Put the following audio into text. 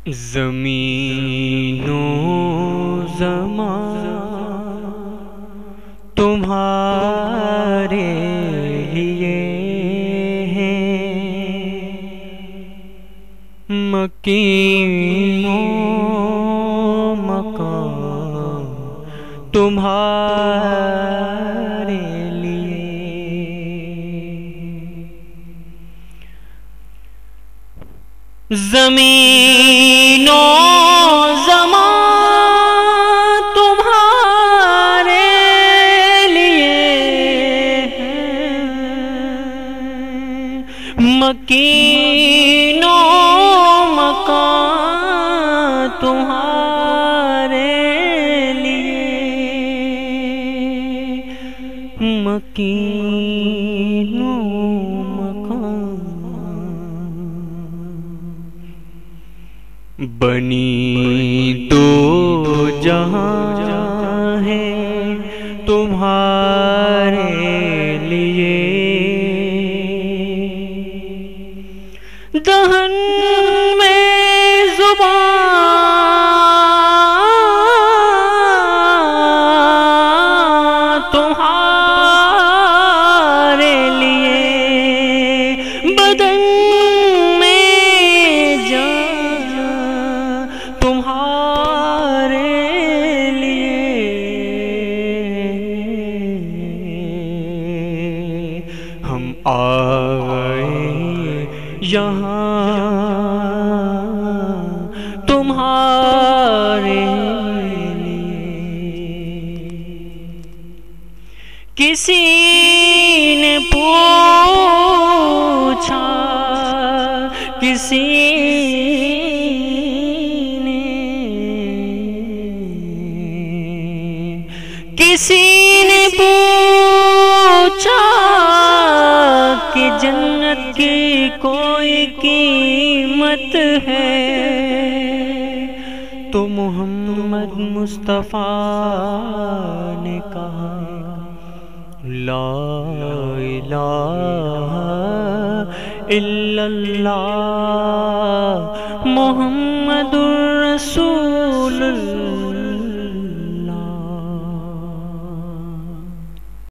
زمین و زمان تمہارے لیے ہیں، مکین و مکان تمہارے لیے، زمین و زمان تمہارے لیے ہیں، مکین و مکان تمہارے لیے، مکین و بنی دو جہاں ہے تمہارے لیے، دہن میں زبان تمہارے لیے، بدن تمہارے لیے، ہم آئے یہاں تمہارے لیے، کسی نے پوچھا کسی نے پوچھا کہ جنت کی کوئی قیمت ہے، تو محمد مصطفیٰ نے کہا لا الہ الا اللہ محمد رسول اللہ۔